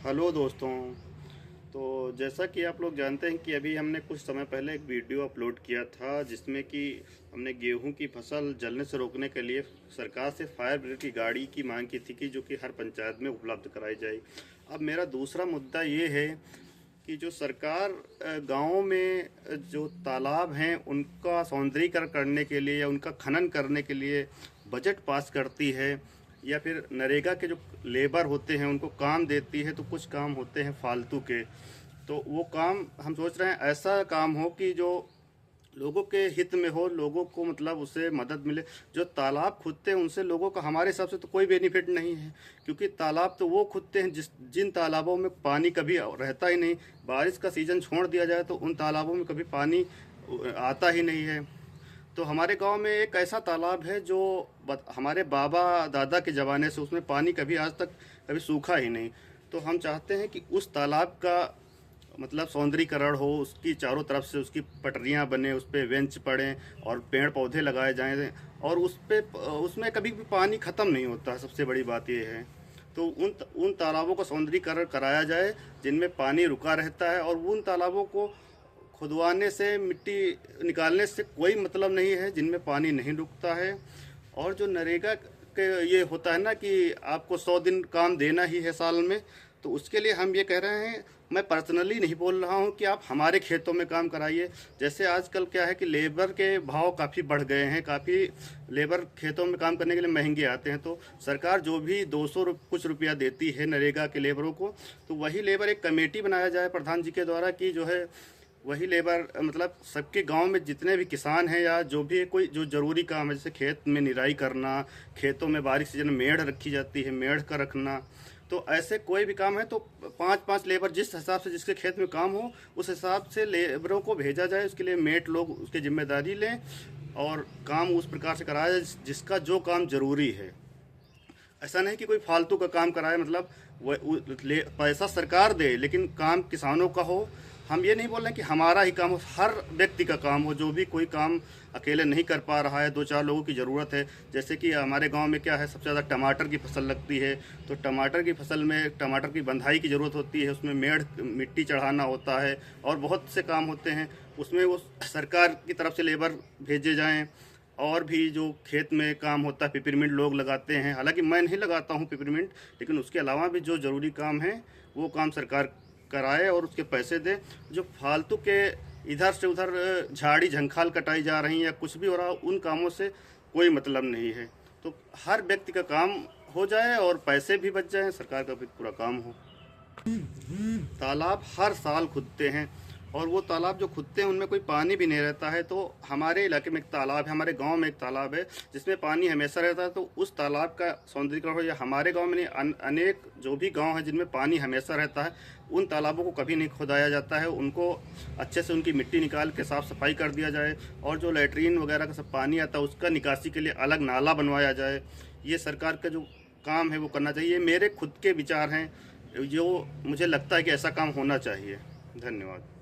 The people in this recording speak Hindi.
हेलो दोस्तों। तो जैसा कि आप लोग जानते हैं कि अभी हमने कुछ समय पहले एक वीडियो अपलोड किया था जिसमें कि हमने गेहूं की फसल जलने से रोकने के लिए सरकार से फायर ब्रिगेड की गाड़ी की मांग की थी कि जो कि हर पंचायत में उपलब्ध कराई जाए। अब मेरा दूसरा मुद्दा ये है कि जो सरकार गाँव में जो तालाब हैं उनका सौंदर्यीकरण करने के लिए या उनका खनन करने के लिए बजट पास करती है, या फिर नरेगा के जो लेबर होते हैं उनको काम देती है, तो कुछ काम होते हैं फालतू के। तो वो काम हम सोच रहे हैं ऐसा काम हो कि जो लोगों के हित में हो, लोगों को मतलब उससे मदद मिले। जो तालाब खुदते हैं उनसे लोगों का हमारे हिसाब से तो कोई बेनिफिट नहीं है, क्योंकि तालाब तो वो खुदते हैं जिन तालाबों में पानी कभी रहता ही नहीं। बारिश का सीज़न छोड़ दिया जाए तो उन तालाबों में कभी पानी आता ही नहीं है। तो हमारे गांव में एक ऐसा तालाब है जो हमारे बाबा दादा के ज़माने से उसमें पानी कभी आज तक कभी सूखा ही नहीं। तो हम चाहते हैं कि उस तालाब का मतलब सौंदर्यीकरण हो, उसकी चारों तरफ से उसकी पटरियां बने, उस पर बेंच पड़ें और पेड़ पौधे लगाए जाएं, और उसमें कभी भी पानी ख़त्म नहीं होता। सबसे बड़ी बात यह है। तो उन तालाबों का सौंदर्यीकरण कराया जाए जिनमें पानी रुका रहता है, और उन तालाबों को खुदवाने से, मिट्टी निकालने से कोई मतलब नहीं है जिनमें पानी नहीं रुकता है। और जो नरेगा के ये होता है ना कि आपको 100 दिन काम देना ही है साल में, तो उसके लिए हम ये कह रहे हैं, मैं पर्सनली नहीं बोल रहा हूँ कि आप हमारे खेतों में काम कराइए। जैसे आजकल क्या है कि लेबर के भाव काफ़ी बढ़ गए हैं, काफ़ी लेबर खेतों में काम करने के लिए महंगे आते हैं। तो सरकार जो भी 200 कुछ रुपया देती है नरेगा के लेबरों को, तो वही लेबर एक कमेटी बनाया जाए प्रधान जी के द्वारा कि जो है वही लेबर मतलब सबके गांव में जितने भी किसान हैं या जो भी कोई जो ज़रूरी काम है, जैसे खेत में निराई करना, खेतों में बारिश सीजन में मेढ़ रखी जाती है, मेढ़ का रखना, तो ऐसे कोई भी काम है तो 5-5 लेबर जिस हिसाब से जिसके खेत में काम हो उस हिसाब से लेबरों को भेजा जाए। उसके लिए मेट लोग उसकी जिम्मेदारी लें और काम उस प्रकार से कराया जाए जिसका जो काम ज़रूरी है। ऐसा नहीं कि कोई फालतू का काम कराए, मतलब पैसा सरकार दे लेकिन काम किसानों का हो। हम ये नहीं बोल रहे कि हमारा ही काम हो, हर व्यक्ति का काम हो। जो भी कोई काम अकेले नहीं कर पा रहा है, 2-4 लोगों की ज़रूरत है। जैसे कि हमारे गांव में क्या है, सबसे ज़्यादा टमाटर की फसल लगती है, तो टमाटर की फसल में टमाटर की बंधाई की ज़रूरत होती है, उसमें मिट्टी चढ़ाना होता है और बहुत से काम होते हैं। उसमें वो सरकार की तरफ से लेबर भेजे जाएँ। और भी जो खेत में काम होता है, पिपरमिंट लोग लगाते हैं, हालांकि मैं नहीं लगाता हूं पिपरमिंट, लेकिन उसके अलावा भी जो ज़रूरी काम है वो काम सरकार कराए और उसके पैसे दे। जो फालतू के इधर से उधर झाड़ी झंखाल कटाई जा रही या कुछ भी हो रहा, उन कामों से कोई मतलब नहीं है। तो हर व्यक्ति का काम हो जाए और पैसे भी बच जाएं, सरकार का भी पूरा काम हो। तालाब हर साल खुदते हैं, और वो तालाब जो खुदते हैं उनमें कोई पानी भी नहीं रहता है। तो हमारे इलाके में एक तालाब है, हमारे गांव में एक तालाब है जिसमें पानी हमेशा रहता है। तो उस तालाब का सौंदर्यीकरण हो, या हमारे गांव में नहीं अनेक जो भी गांव हैं जिनमें पानी हमेशा रहता है, उन तालाबों को कभी नहीं खुदाया जाता है। उनको अच्छे से उनकी मिट्टी निकाल के साफ़ सफाई कर दिया जाए, और जो लेटरीन वगैरह का सब पानी आता है उसका निकासी के लिए अलग नाला बनवाया जाए। ये सरकार का जो काम है वो करना चाहिए। मेरे खुद के विचार हैं, जो मुझे लगता है कि ऐसा काम होना चाहिए। धन्यवाद।